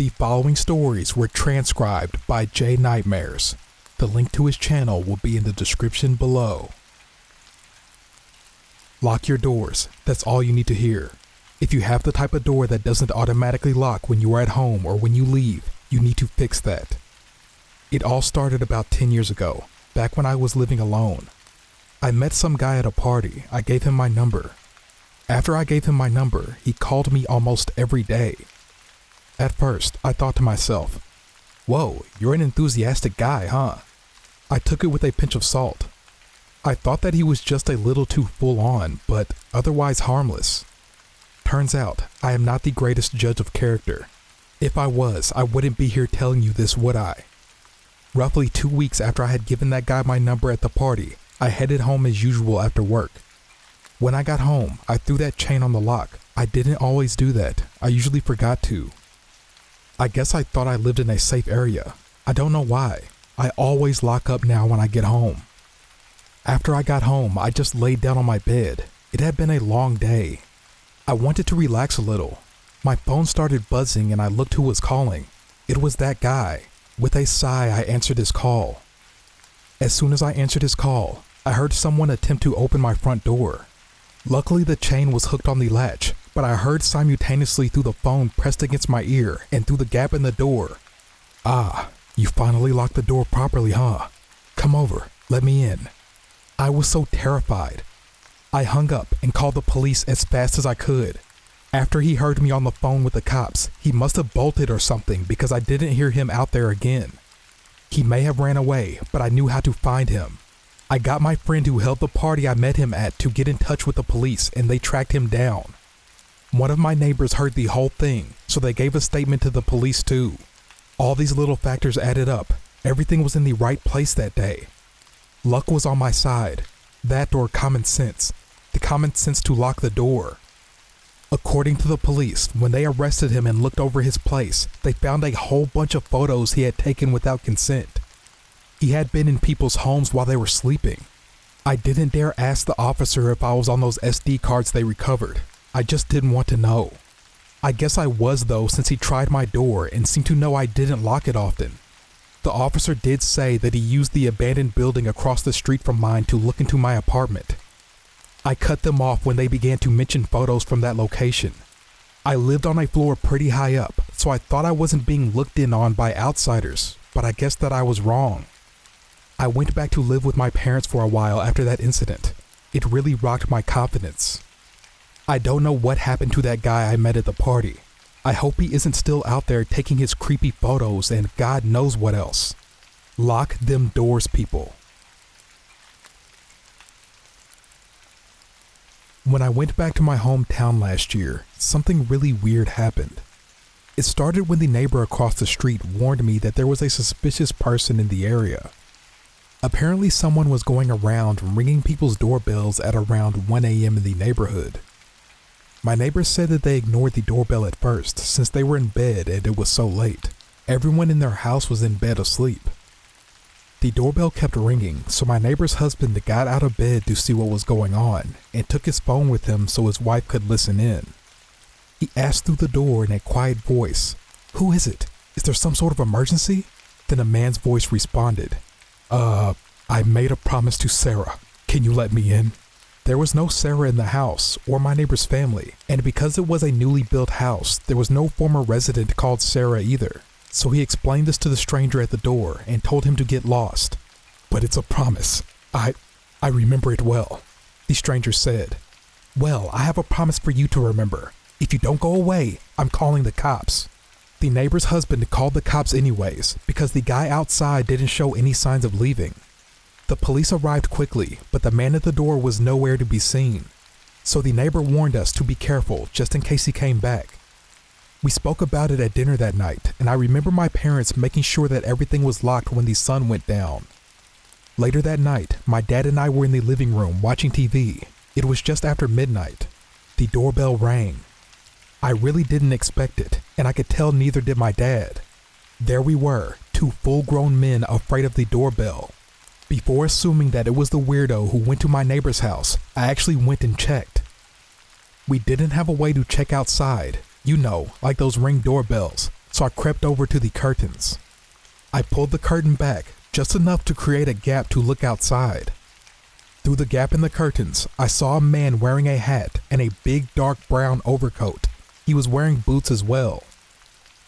The following stories were transcribed by J Nightmares. The link to his channel will be in the description below. Lock your doors. That's all you need to hear. If you have the type of door that doesn't automatically lock when you are at home or when you leave, you need to fix that. It all started about 10 years ago, back when I was living alone. I met some guy at a party. I gave him my number. After I gave him my number, he called me almost every day. At first, I thought to myself, "Whoa, you're an enthusiastic guy, huh?" I took it with a pinch of salt. I thought that he was just a little too full on, but otherwise harmless. Turns out, I am not the greatest judge of character. If I was, I wouldn't be here telling you this, would I? Roughly 2 weeks after I had given that guy my number at the party, I headed home as usual after work. When I got home, I threw that chain on the lock. I didn't always do that. I usually forgot to. I guess I thought I lived in a safe area. I don't know why. I always lock up now when I get home. After I got home, I just laid down on my bed. It had been a long day. I wanted to relax a little. My phone started buzzing and I looked who was calling. It was that guy. With a sigh, I answered his call. As soon as I answered his call, I heard someone attempt to open my front door. Luckily, the chain was hooked on the latch, but I heard simultaneously through the phone pressed against my ear and through the gap in the door. "Ah, you finally locked the door properly, huh? Come over, let me in." I was so terrified. I hung up and called the police as fast as I could. After he heard me on the phone with the cops, he must have bolted or something because I didn't hear him out there again. He may have ran away, but I knew how to find him. I got my friend who held the party I met him at to get in touch with the police and they tracked him down. One of my neighbors heard the whole thing, so they gave a statement to the police too. All these little factors added up. Everything was in the right place that day. Luck was on my side. That or common sense. The common sense to lock the door. According to the police, when they arrested him and looked over his place, they found a whole bunch of photos he had taken without consent. He had been in people's homes while they were sleeping. I didn't dare ask the officer if I was on those SD cards they recovered. I just didn't want to know. I guess I was though, since he tried my door and seemed to know I didn't lock it often. The officer did say that he used the abandoned building across the street from mine to look into my apartment. I cut them off when they began to mention photos from that location. I lived on a floor pretty high up, so I thought I wasn't being looked in on by outsiders, but I guess that I was wrong. I went back to live with my parents for a while after that incident. It really rocked my confidence. I don't know what happened to that guy I met at the party. I hope he isn't still out there taking his creepy photos and God knows what else. Lock them doors, people. When I went back to my hometown last year, something really weird happened. It started when the neighbor across the street warned me that there was a suspicious person in the area. Apparently someone was going around ringing people's doorbells at around 1 a.m. in the neighborhood. My neighbors said that they ignored the doorbell at first since they were in bed and it was so late. Everyone in their house was in bed asleep. The doorbell kept ringing, so my neighbor's husband got out of bed to see what was going on and took his phone with him so his wife could listen in. He asked through the door in a quiet voice, "Who is it? Is there some sort of emergency?" Then a man's voice responded, I made a promise to Sarah. Can you let me in?" There was no Sarah in the house or my neighbor's family, and because it was a newly built house, there was no former resident called Sarah either. So he explained this to the stranger at the door and told him to get lost. "But it's a promise. I remember it well," the stranger said. "Well, I have a promise for you to remember. If you don't go away, I'm calling the cops." The neighbor's husband called the cops anyways because the guy outside didn't show any signs of leaving. The police arrived quickly, but the man at the door was nowhere to be seen. So the neighbor warned us to be careful just in case he came back. We spoke about it at dinner that night, and I remember my parents making sure that everything was locked when the sun went down. Later that night, my dad and I were in the living room watching TV. It was just after midnight. The doorbell rang. I really didn't expect it, and I could tell neither did my dad. There we were, two full-grown men afraid of the doorbell. Before assuming that it was the weirdo who went to my neighbor's house, I actually went and checked. We didn't have a way to check outside, like those Ring doorbells, so I crept over to the curtains. I pulled the curtain back just enough to create a gap to look outside. Through the gap in the curtains, I saw a man wearing a hat and a big dark brown overcoat. He was wearing boots as well.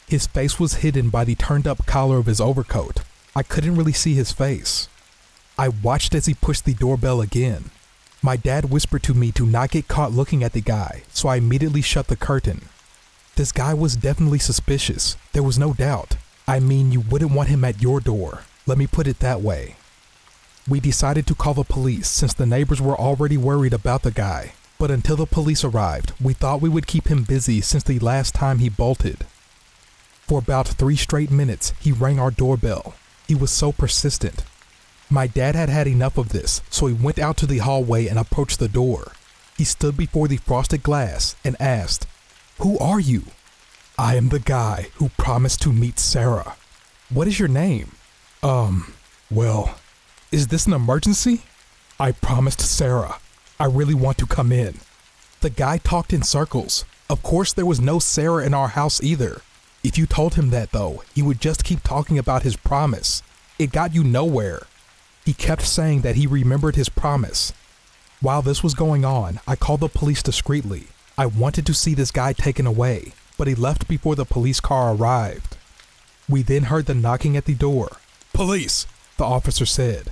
His face was hidden by the turned up collar of his overcoat. I couldn't really see his face. I watched as he pushed the doorbell again. My dad whispered to me to not get caught looking at the guy, so I immediately shut the curtain. This guy was definitely suspicious, there was no doubt. I mean, you wouldn't want him at your door, let me put it that way. We decided to call the police since the neighbors were already worried about the guy, but until the police arrived, we thought we would keep him busy since the last time he bolted. For about 3 straight minutes, he rang our doorbell. He was so persistent. My dad had had enough of this, so he went out to the hallway and approached the door. He stood before the frosted glass and asked, "Who are you?" "I am the guy who promised to meet Sarah." "What is your name?" Well, is this an emergency?" "I promised Sarah. I really want to come in." The guy talked in circles. Of course there was no Sarah in our house either. If you told him that though, he would just keep talking about his promise. It got you nowhere. He kept saying that he remembered his promise. While this was going on, I called the police discreetly. I wanted to see this guy taken away, but he left before the police car arrived. We then heard the knocking at the door. "Police," the officer said.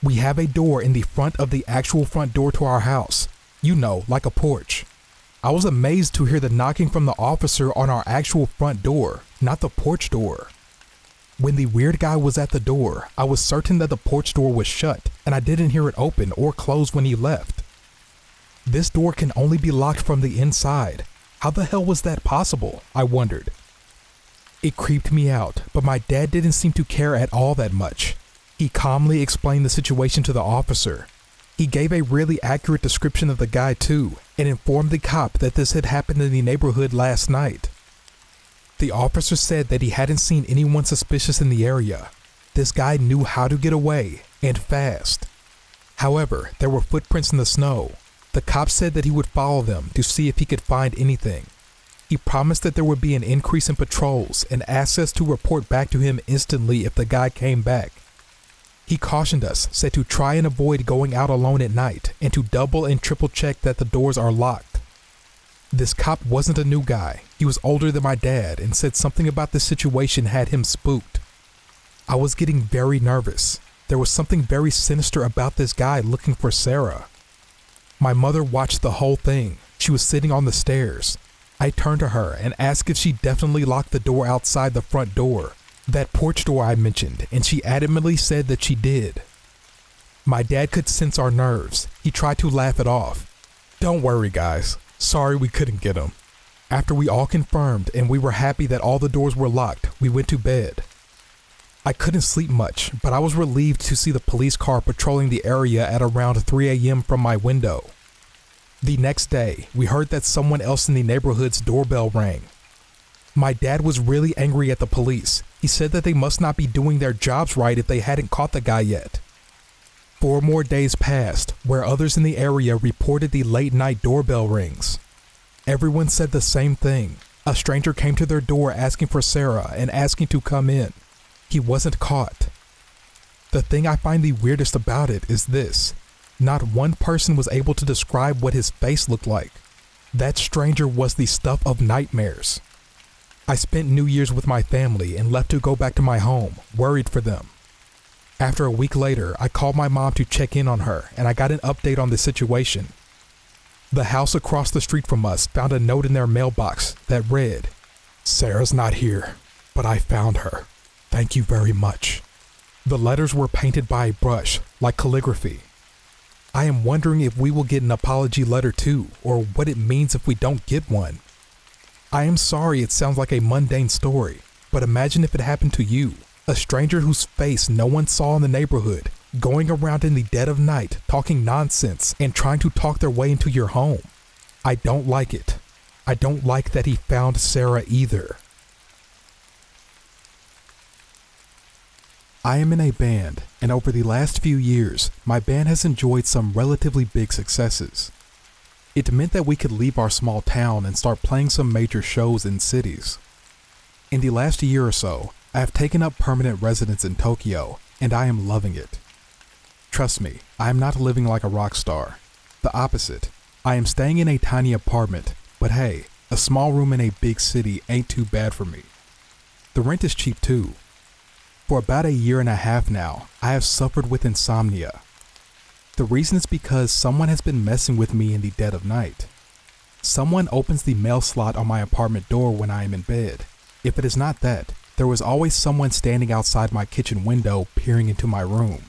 "We have a door in the front of the actual front door to our house. You know, like a porch." I was amazed to hear the knocking from the officer on our actual front door, not the porch door. When the weird guy was at the door, I was certain that the porch door was shut, and I didn't hear it open or close when he left. This door can only be locked from the inside. How the hell was that possible? I wondered. It creeped me out, but my dad didn't seem to care at all that much. He calmly explained the situation to the officer. He gave a really accurate description of the guy too, and informed the cop that this had happened in the neighborhood last night. The officer said that he hadn't seen anyone suspicious in the area. This guy knew how to get away, and fast. However, there were footprints in the snow. The cop said that he would follow them to see if he could find anything. He promised that there would be an increase in patrols and asked us to report back to him instantly if the guy came back. He cautioned us, said to try and avoid going out alone at night and to double and triple check that the doors are locked. This cop wasn't a new guy. He was older than my dad and said something about this situation had him spooked. I was getting very nervous. There was something very sinister about this guy looking for Sarah. My mother watched the whole thing. She was sitting on the stairs. I turned to her and asked if she definitely locked the door outside the front door, that porch door I mentioned, and she adamantly said that she did. My dad could sense our nerves. He tried to laugh it off. "Don't worry, guys. Sorry we couldn't get him." After we all confirmed and we were happy that all the doors were locked, we went to bed. I couldn't sleep much, but I was relieved to see the police car patrolling the area at around 3 a.m. from my window. The next day, we heard that someone else in the neighborhood's doorbell rang. My dad was really angry at the police. He said that they must not be doing their jobs right if they hadn't caught the guy yet. 4 more days passed, where others in the area reported the late-night doorbell rings. Everyone said the same thing. A stranger came to their door asking for Sarah and asking to come in. He wasn't caught. The thing I find the weirdest about it is this. Not one person was able to describe what his face looked like. That stranger was the stuff of nightmares. I spent New Year's with my family and left to go back to my home, worried for them. After a week later, I called my mom to check in on her, and I got an update on the situation. The house across the street from us found a note in their mailbox that read, "Sarah's not here, but I found her. Thank you very much." The letters were painted by a brush, like calligraphy. I am wondering if we will get an apology letter too, or what it means if we don't get one. I am sorry it sounds like a mundane story, but imagine if it happened to you, a stranger whose face no one saw in the neighborhood, going around in the dead of night, talking nonsense and trying to talk their way into your home. I don't like it. I don't like that he found Sarah either. I am in a band, and over the last few years, my band has enjoyed some relatively big successes. It meant that we could leave our small town and start playing some major shows in cities. In the last year or so, I have taken up permanent residence in Tokyo, and I am loving it. Trust me, I am not living like a rock star. The opposite. I am staying in a tiny apartment, but hey, a small room in a big city ain't too bad for me. The rent is cheap too. For about a year and a half now, I have suffered with insomnia. The reason is because someone has been messing with me in the dead of night. Someone opens the mail slot on my apartment door when I am in bed. If it is not that, there was always someone standing outside my kitchen window peering into my room.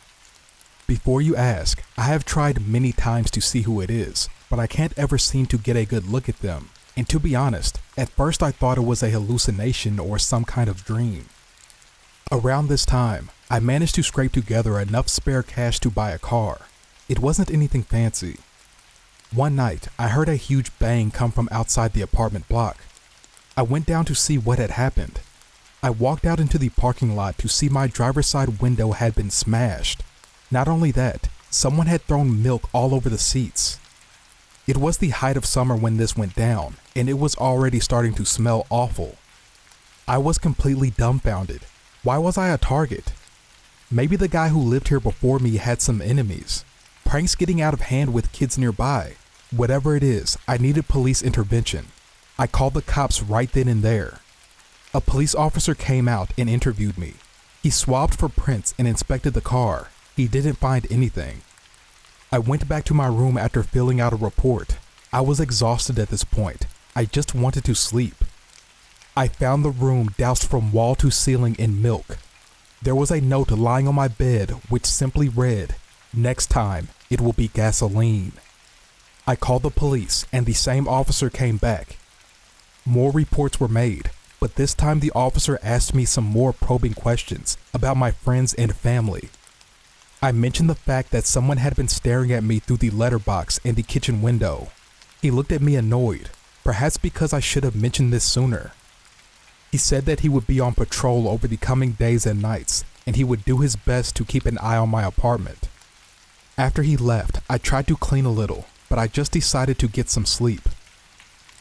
Before you ask, I have tried many times to see who it is, but I can't ever seem to get a good look at them. And to be honest, at first I thought it was a hallucination or some kind of dream. Around this time, I managed to scrape together enough spare cash to buy a car. It wasn't anything fancy. One night, I heard a huge bang come from outside the apartment block. I went down to see what had happened. I walked out into the parking lot to see my driver's side window had been smashed. Not only that, someone had thrown milk all over the seats. It was the height of summer when this went down, and it was already starting to smell awful. I was completely dumbfounded. Why was I a target? Maybe the guy who lived here before me had some enemies. Pranks getting out of hand with kids nearby. Whatever it is, I needed police intervention. I called the cops right then and there. A police officer came out and interviewed me. He swabbed for prints and inspected the car. He didn't find anything. I went back to my room after filling out a report. I was exhausted at this point. I just wanted to sleep. I found the room doused from wall to ceiling in milk. There was a note lying on my bed which simply read, "Next time, it will be gasoline." I called the police and the same officer came back. More reports were made, but this time the officer asked me some more probing questions about my friends and family. I mentioned the fact that someone had been staring at me through the letterbox and the kitchen window. He looked at me annoyed, perhaps because I should have mentioned this sooner. He said that he would be on patrol over the coming days and nights, and he would do his best to keep an eye on my apartment. After he left, I tried to clean a little, but I just decided to get some sleep.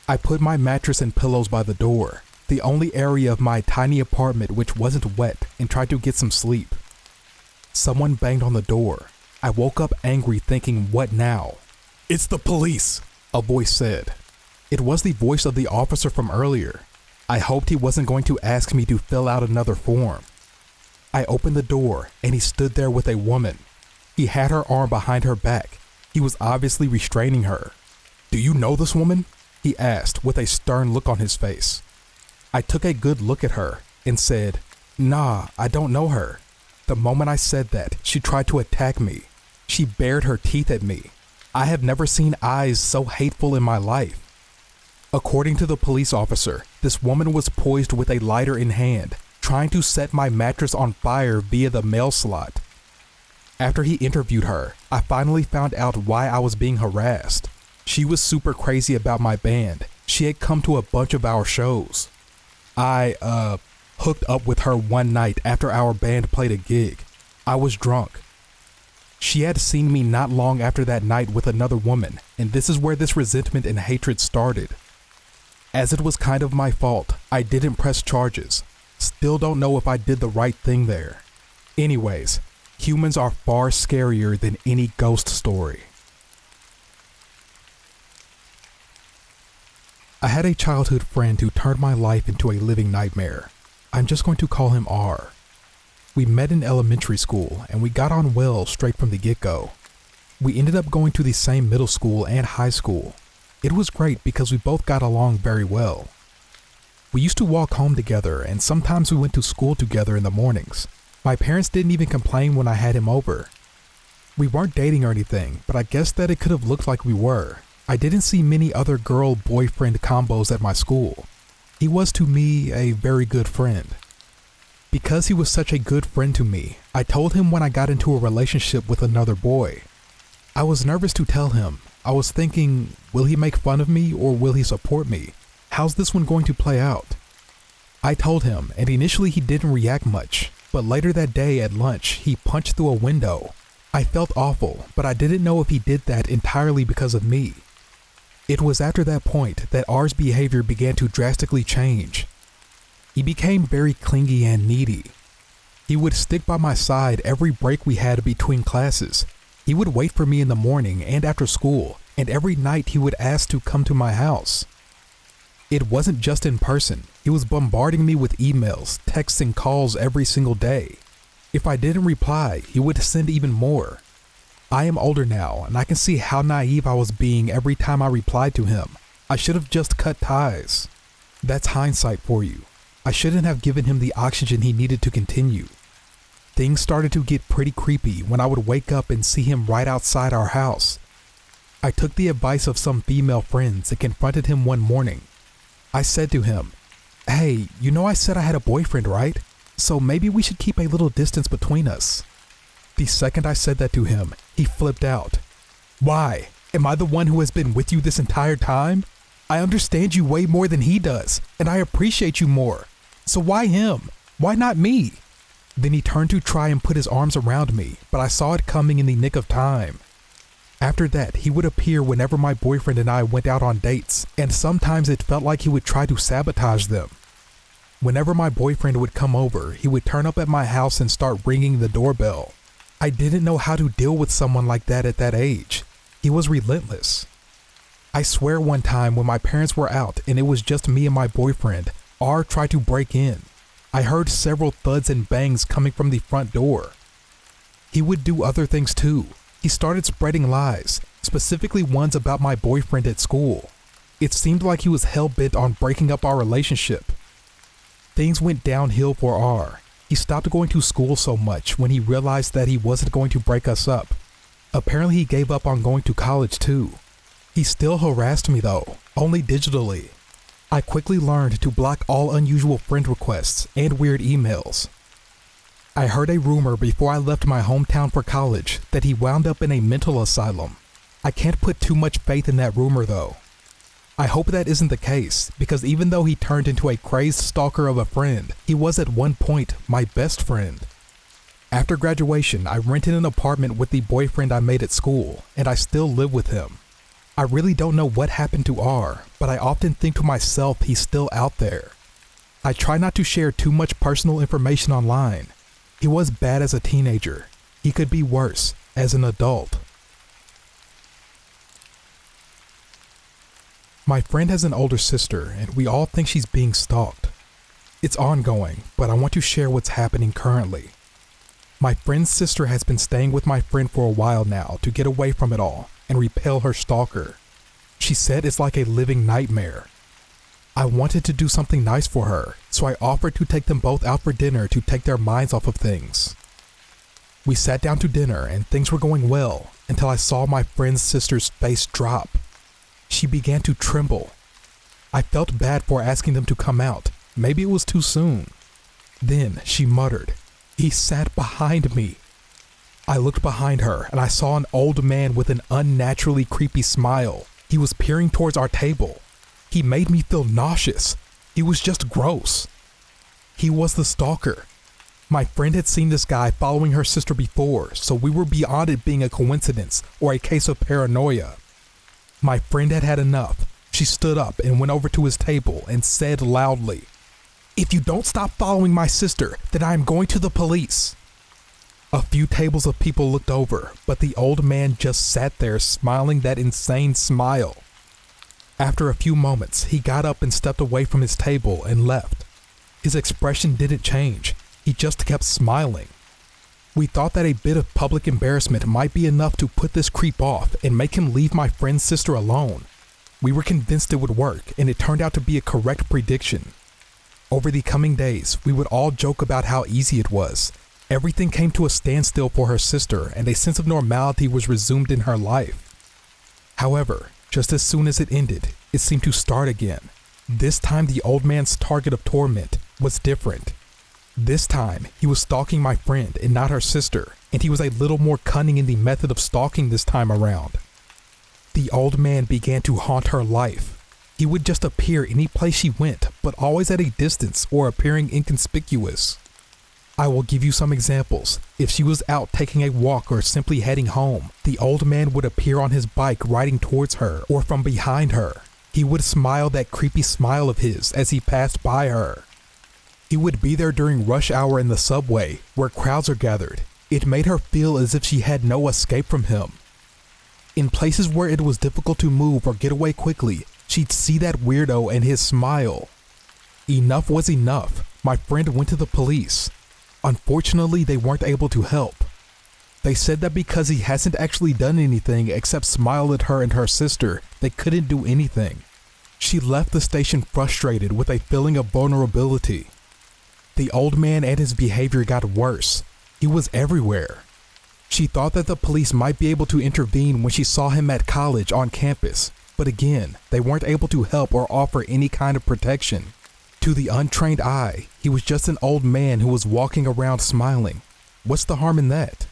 I put my mattress and pillows by the door, the only area of my tiny apartment which wasn't wet, and tried to get some sleep. Someone banged on the door. I woke up angry thinking, what now? "It's the police," a voice said. It was the voice of the officer from earlier. I hoped he wasn't going to ask me to fill out another form. I opened the door and he stood there with a woman. He had her arm behind her back. He was obviously restraining her. "Do you know this woman?" he asked with a stern look on his face. I took a good look at her and said, "Nah, I don't know her." The moment I said that, she tried to attack me. She bared her teeth at me. I have never seen eyes so hateful in my life. According to the police officer, this woman was poised with a lighter in hand, trying to set my mattress on fire via the mail slot. After he interviewed her, I finally found out why I was being harassed. She was super crazy about my band. She had come to a bunch of our shows. I, hooked up with her one night after our band played a gig. I was drunk. She had seen me not long after that night with another woman, and this is where this resentment and hatred started. As it was kind of my fault, I didn't press charges. Still don't know if I did the right thing there. Anyways, humans are far scarier than any ghost story. I had a childhood friend who turned my life into a living nightmare. I'm just going to call him R. We met in elementary school and we got on well straight from the get-go. We ended up going to the same middle school and high school. It was great because we both got along very well. We used to walk home together and sometimes we went to school together in the mornings. My parents didn't even complain when I had him over. We weren't dating or anything, but I guess that it could have looked like we were. I didn't see many other girl-boyfriend combos at my school. He was to me a very good friend. Because he was such a good friend to me, I told him when I got into a relationship with another boy. I was nervous to tell him. I was thinking, will he make fun of me or will he support me? How's this one going to play out? I told him, and initially he didn't react much, but later that day at lunch, he punched through a window. I felt awful, but I didn't know if he did that entirely because of me. It was after that point that R's behavior began to drastically change. He became very clingy and needy. He would stick by my side every break we had between classes. He would wait for me in the morning and after school, and every night he would ask to come to my house. It wasn't just in person. He was bombarding me with emails, texts, and calls every single day. If I didn't reply, he would send even more. I am older now, and I can see how naive I was being every time I replied to him. I should have just cut ties. That's hindsight for you. I shouldn't have given him the oxygen he needed to continue. Things started to get pretty creepy when I would wake up and see him right outside our house. I took the advice of some female friends and confronted him one morning. I said to him, "Hey, you know I said I had a boyfriend, right? So maybe we should keep a little distance between us." The second I said that to him, he flipped out. "Why? Am I the one who has been with you this entire time? I understand you way more than he does, and I appreciate you more. So why him? Why not me?" Then he turned to try and put his arms around me, but I saw it coming in the nick of time. After that, he would appear whenever my boyfriend and I went out on dates, and sometimes it felt like he would try to sabotage them. Whenever my boyfriend would come over, he would turn up at my house and start ringing the doorbell. I didn't know how to deal with someone like that at that age. He was relentless. I swear one time when my parents were out and it was just me and my boyfriend, R tried to break in. I heard several thuds and bangs coming from the front door. He would do other things too. He started spreading lies, specifically ones about my boyfriend at school. It seemed like he was hell-bent on breaking up our relationship. Things went downhill for R. He stopped going to school so much when he realized that he wasn't going to break us up. Apparently he gave up on going to college too. He still harassed me though, only digitally. I quickly learned to block all unusual friend requests and weird emails. I heard a rumor before I left my hometown for college that he wound up in a mental asylum. I can't put too much faith in that rumor though. I hope that isn't the case, because even though he turned into a crazed stalker of a friend, he was at one point my best friend. After graduation, I rented an apartment with the boyfriend I made at school, and I still live with him. I really don't know what happened to R, but I often think to myself he's still out there. I try not to share too much personal information online. He was bad as a teenager. He could be worse as an adult. My friend has an older sister, and we all think she's being stalked. It's ongoing, but I want to share what's happening currently. My friend's sister has been staying with my friend for a while now to get away from it all and repel her stalker. She said it's like a living nightmare. I wanted to do something nice for her, so I offered to take them both out for dinner to take their minds off of things. We sat down to dinner and things were going well until I saw my friend's sister's face drop. She began to tremble. I felt bad for asking them to come out. Maybe it was too soon. Then she muttered, "He sat behind me." I looked behind her and I saw an old man with an unnaturally creepy smile. He was peering towards our table. He made me feel nauseous. He was just gross. He was the stalker. My friend had seen this guy following her sister before, so we were beyond it being a coincidence or a case of paranoia. My friend had had enough. She stood up and went over to his table and said loudly, "If you don't stop following my sister, then I am going to the police." A few tables of people looked over, but the old man just sat there smiling that insane smile. After a few moments, he got up and stepped away from his table and left. His expression didn't change. He just kept smiling. We thought that a bit of public embarrassment might be enough to put this creep off and make him leave my friend's sister alone. We were convinced it would work, and it turned out to be a correct prediction. Over the coming days, we would all joke about how easy it was. Everything came to a standstill for her sister, and a sense of normality was resumed in her life. However, just as soon as it ended, it seemed to start again. This time the old man's target of torment was different. This time, he was stalking my friend and not her sister, and he was a little more cunning in the method of stalking this time around. The old man began to haunt her life. He would just appear any place she went, but always at a distance or appearing inconspicuous. I will give you some examples. If she was out taking a walk or simply heading home, the old man would appear on his bike riding towards her or from behind her. He would smile that creepy smile of his as he passed by her. He would be there during rush hour in the subway, where crowds are gathered. It made her feel as if she had no escape from him. In places where it was difficult to move or get away quickly, she'd see that weirdo and his smile. Enough was enough. My friend went to the police. Unfortunately, they weren't able to help. They said that because he hasn't actually done anything except smile at her and her sister, they couldn't do anything. She left the station frustrated with a feeling of vulnerability. The old man and his behavior got worse. He was everywhere. She thought that the police might be able to intervene when she saw him at college on campus, but again, they weren't able to help or offer any kind of protection. To the untrained eye, he was just an old man who was walking around smiling. What's the harm in that?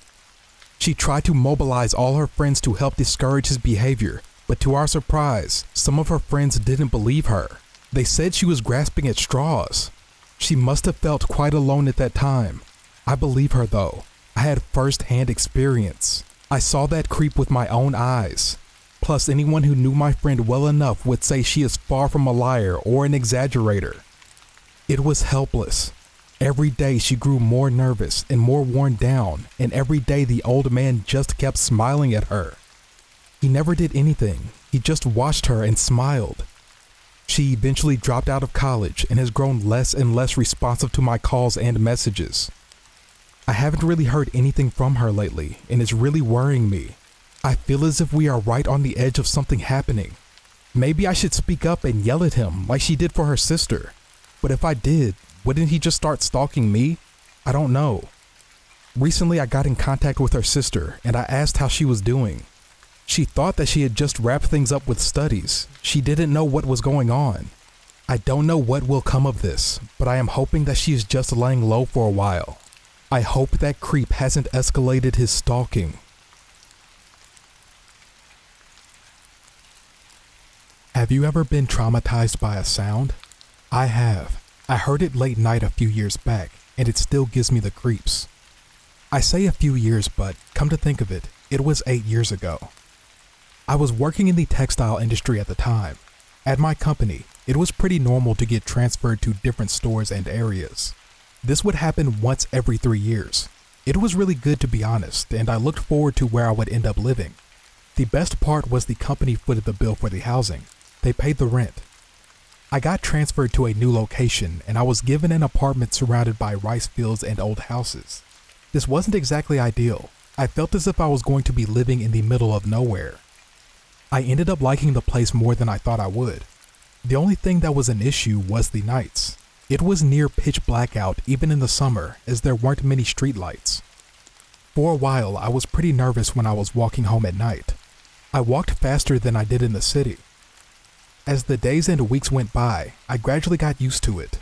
She tried to mobilize all her friends to help discourage his behavior, but to our surprise, some of her friends didn't believe her. They said she was grasping at straws. She must have felt quite alone at that time. I believe her though. I had first-hand experience. I saw that creep with my own eyes. Plus, anyone who knew my friend well enough would say she is far from a liar or an exaggerator. It was helpless. Every day she grew more nervous and more worn down, and every day the old man just kept smiling at her. He never did anything. He just watched her and smiled. She eventually dropped out of college and has grown less and less responsive to my calls and messages. I haven't really heard anything from her lately, and it's really worrying me. I feel as if we are right on the edge of something happening. Maybe I should speak up and yell at him like she did for her sister. But if I did, wouldn't he just start stalking me? I don't know. Recently I got in contact with her sister and I asked how she was doing. She thought that she had just wrapped things up with studies. She didn't know what was going on. I don't know what will come of this, but I am hoping that she is just laying low for a while. I hope that creep hasn't escalated his stalking. Have you ever been traumatized by a sound? I have. I heard it late night a few years back, and it still gives me the creeps. I say a few years, but come to think of it, it was 8 years ago. I was working in the textile industry at the time. At my company, it was pretty normal to get transferred to different stores and areas. This would happen once every 3 years. It was really good, to be honest, and I looked forward to where I would end up living. The best part was the company footed the bill for the housing. They paid the rent. I got transferred to a new location and I was given an apartment surrounded by rice fields and old houses. This wasn't exactly ideal. I felt as if I was going to be living in the middle of nowhere. I ended up liking the place more than I thought I would. The only thing that was an issue was the nights. It was near pitch blackout even in the summer, as there weren't many streetlights. For a while, I was pretty nervous when I was walking home at night. I walked faster than I did in the city. As the days and weeks went by, I gradually got used to it.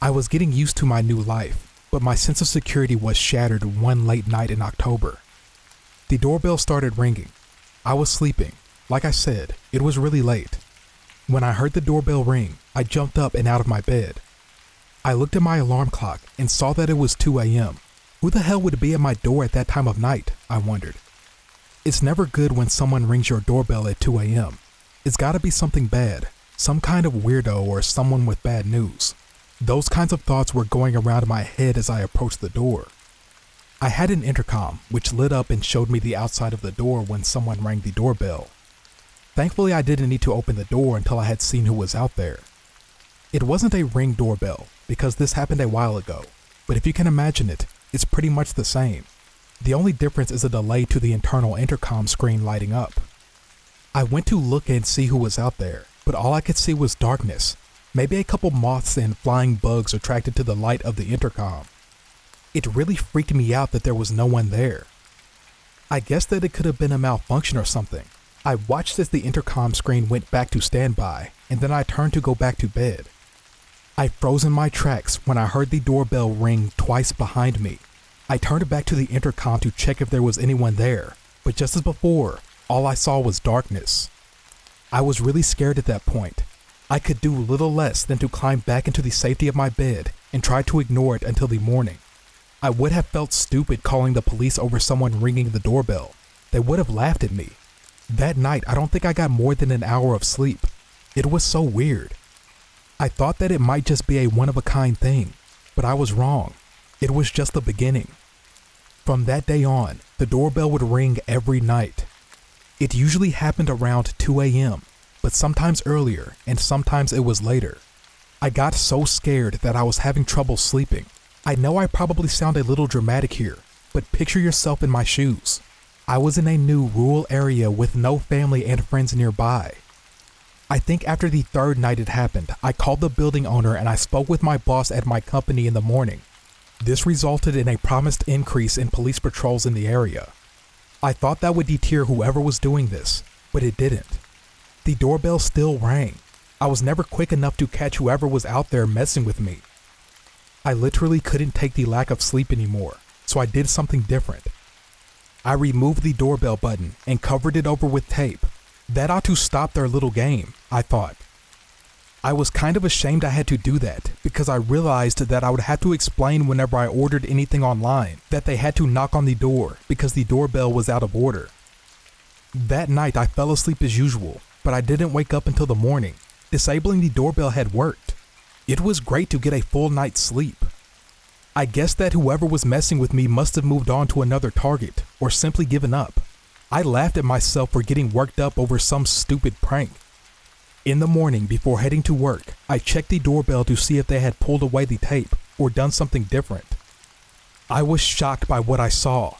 I was getting used to my new life, but my sense of security was shattered one late night in October. The doorbell started ringing. I was sleeping. Like I said, it was really late. When I heard the doorbell ring, I jumped up and out of my bed. I looked at my alarm clock and saw that it was 2 a.m. Who the hell would be at my door at that time of night? I wondered. It's never good when someone rings your doorbell at 2 a.m. It's gotta be something bad, some kind of weirdo or someone with bad news. Those kinds of thoughts were going around my head as I approached the door. I had an intercom, which lit up and showed me the outside of the door when someone rang the doorbell. Thankfully, I didn't need to open the door until I had seen who was out there. It wasn't a Ring doorbell, because this happened a while ago, but if you can imagine it, it's pretty much the same. The only difference is a delay to the internal intercom screen lighting up. I went to look and see who was out there, but all I could see was darkness, maybe a couple moths and flying bugs attracted to the light of the intercom. It really freaked me out that there was no one there. I guess that it could have been a malfunction or something. I watched as the intercom screen went back to standby, and then I turned to go back to bed. I froze in my tracks when I heard the doorbell ring twice behind me. I turned back to the intercom to check if there was anyone there, but just as before, all I saw was darkness. I was really scared at that point. I could do little less than to climb back into the safety of my bed and try to ignore it until the morning. I would have felt stupid calling the police over someone ringing the doorbell. They would have laughed at me. That night, I don't think I got more than an hour of sleep. It was so weird. I thought that it might just be a one-of-a-kind thing, but I was wrong. It was just the beginning. From that day on, the doorbell would ring every night. It usually happened around 2 a.m., but sometimes earlier and sometimes it was later. I got so scared that I was having trouble sleeping. I know I probably sound a little dramatic here, but picture yourself in my shoes. I was in a new rural area with no family and friends nearby. I think after the third night it happened, I called the building owner and I spoke with my boss at my company in the morning. This resulted in a promised increase in police patrols in the area. I thought that would deter whoever was doing this, but it didn't. The doorbell still rang. I was never quick enough to catch whoever was out there messing with me. I literally couldn't take the lack of sleep anymore, so I did something different. I removed the doorbell button and covered it over with tape. That ought to stop their little game, I thought. I was kind of ashamed I had to do that because I realized that I would have to explain whenever I ordered anything online that they had to knock on the door because the doorbell was out of order. That night I fell asleep as usual, but I didn't wake up until the morning. Disabling the doorbell had worked. It was great to get a full night's sleep. I guess that whoever was messing with me must have moved on to another target or simply given up. I laughed at myself for getting worked up over some stupid prank. In the morning before heading to work, I checked the doorbell to see if they had pulled away the tape or done something different. I was shocked by what I saw.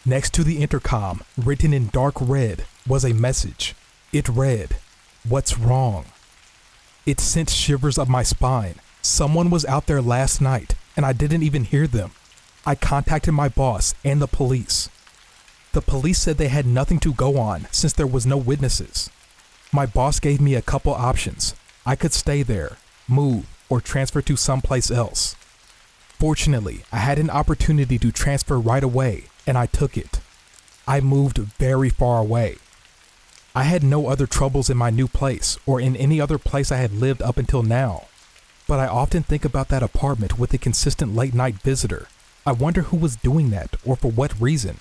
Next to the intercom, written in dark red, was a message. It read, "What's wrong?" It sent shivers up my spine. Someone was out there last night, and I didn't even hear them. I contacted my boss and the police. The police said they had nothing to go on since there was no witnesses. My boss gave me a couple options. I could stay there, move, or transfer to someplace else. Fortunately, I had an opportunity to transfer right away, and I took it. I moved very far away. I had no other troubles in my new place or in any other place I had lived up until now. But I often think about that apartment with a consistent late-night visitor. I wonder who was doing that or for what reason.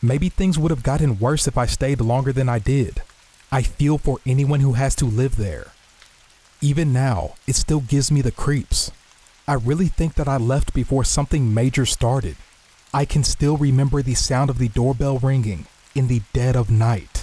Maybe things would have gotten worse if I stayed longer than I did. I feel for anyone who has to live there. Even now, it still gives me the creeps. I really think that I left before something major started. I can still remember the sound of the doorbell ringing in the dead of night.